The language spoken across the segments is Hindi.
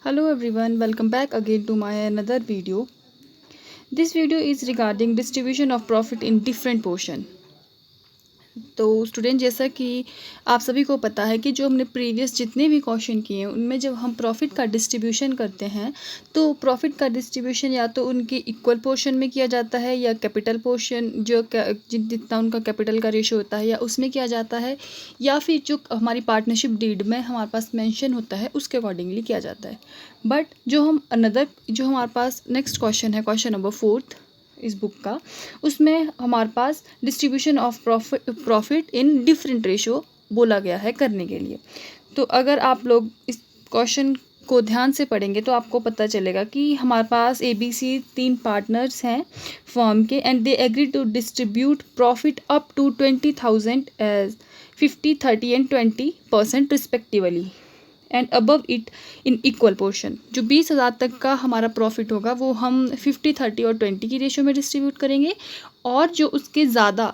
Hello everyone, welcome back again to my another video. This video is regarding distribution of profit in different portion. तो स्टूडेंट, जैसा कि आप सभी को पता है कि जो हमने प्रीवियस जितने भी क्वेश्चन किए हैं उनमें जब हम प्रॉफिट का डिस्ट्रीब्यूशन करते हैं तो प्रॉफिट का डिस्ट्रीब्यूशन या तो उनके इक्वल पोर्शन में किया जाता है या कैपिटल पोर्शन जो जितना उनका कैपिटल का रेशो होता है या उसमें किया जाता है, या फिर जो हमारी पार्टनरशिप डीड में हमारे पास मेंशन होता है उसके अकॉर्डिंगली किया जाता है। बट जो हमारे पास नेक्स्ट क्वेश्चन है, क्वेश्चन नंबर 4 इस बुक का, उसमें हमारे पास distribution of profit in different ratio बोला गया है करने के लिए। तो अगर आप लोग इस क्वेश्चन को ध्यान से पढ़ेंगे तो आपको पता चलेगा कि हमारे पास ABC 3 पार्टनर्स हैं फर्म के, and they agree to distribute profit up to 20,000 as 50, 30 and 20% respectively and above it in equal portion. जो 20,000 तक का हमारा प्रॉफिट होगा वो हम 50, 30 और 20 की रेशो में डिस्ट्रीब्यूट करेंगे, और जो उससे ज़्यादा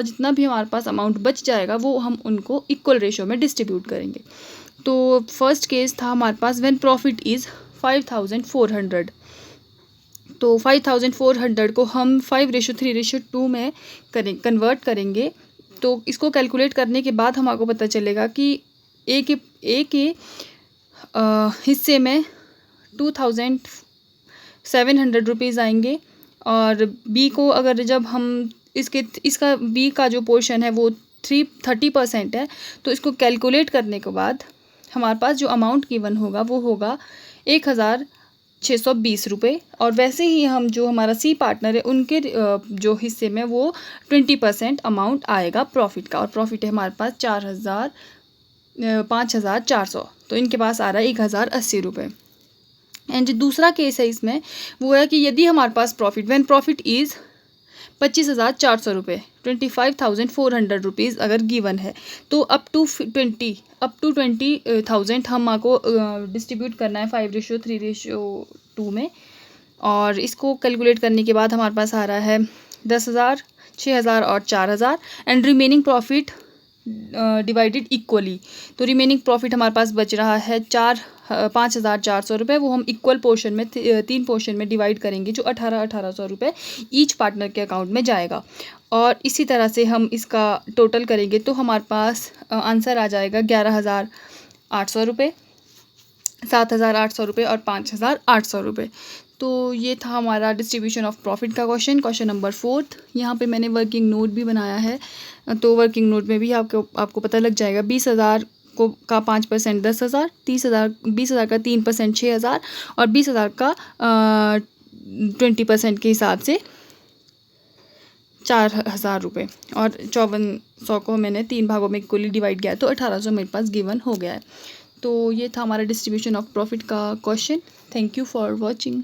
जितना भी हमारे पास अमाउंट बच जाएगा वो हम उनको इक्वल रेशो में डिस्ट्रीब्यूट करेंगे। तो फर्स्ट केस था हमारे पास व्हेन प्रॉफिट इज़ 5,400। तो 5,400 को हम 5:3:2 में कन्वर्ट करेंगे। तो इसको कैलकुलेट करने के बाद हमको पता चलेगा कि ए के हिस्से में 2,700 रुपीज़ आएंगे, और बी को अगर जब हम इसका बी का जो पोर्शन है वो 30% है, तो इसको कैलकुलेट करने के बाद हमारे पास जो अमाउंट गिवन होगा वो होगा 1,620 रुपये। और वैसे ही हम जो हमारा सी पार्टनर है उनके जो हिस्से में वो 20% अमाउंट आएगा प्रॉफिट का, और प्रॉफिट है हमारे पास 5,400। तो इनके पास आ रहा है 1,080 रुपये। एंड जो दूसरा केस है इसमें वो है कि यदि हमारे पास व्हेन प्रॉफिट इज़ 25,400 रुपये, 25,400 रुपीज़ अगर गिवन है, तो अप टू 20,000 हम आपको डिस्ट्रीब्यूट करना है 5:3:2 में। और इसको कैलकुलेट करने के बाद हमारे पास आ रहा है 10,000, 6,000 और 4,000, and remaining profit divided equally. तो रिमेनिंग प्रॉफिट हमारे पास बच रहा है 5,400 रुपये। वो हम इक्वल पोर्शन में 3 पोर्शन में डिवाइड करेंगे, जो 1,800 रुपये ईच पार्टनर के अकाउंट में जाएगा। और इसी तरह से हम इसका टोटल करेंगे तो हमारे पास आंसर आ जाएगा 11,800 रुपये, 7,800 रुपये और 5,800 रुपये। तो ये था हमारा डिस्ट्रीब्यूशन ऑफ प्रॉफिट का क्वेश्चन नंबर 4। यहाँ पे मैंने वर्किंग नोट भी बनाया है, तो वर्किंग नोट में भी आपको पता लग जाएगा। 20,000 का 5% 10,000, 20,000 का 3% 6,000 और 20,000 का 20% के हिसाब से 4,000 रुपये। और 5400 को मैंने 3 भागों में इक्वली डिवाइड किया, तो 1,800 मेरे पास गिवन हो गया है। तो ये था हमारा डिस्ट्रीब्यूशन ऑफ प्रॉफिट का question. Thank you for watching.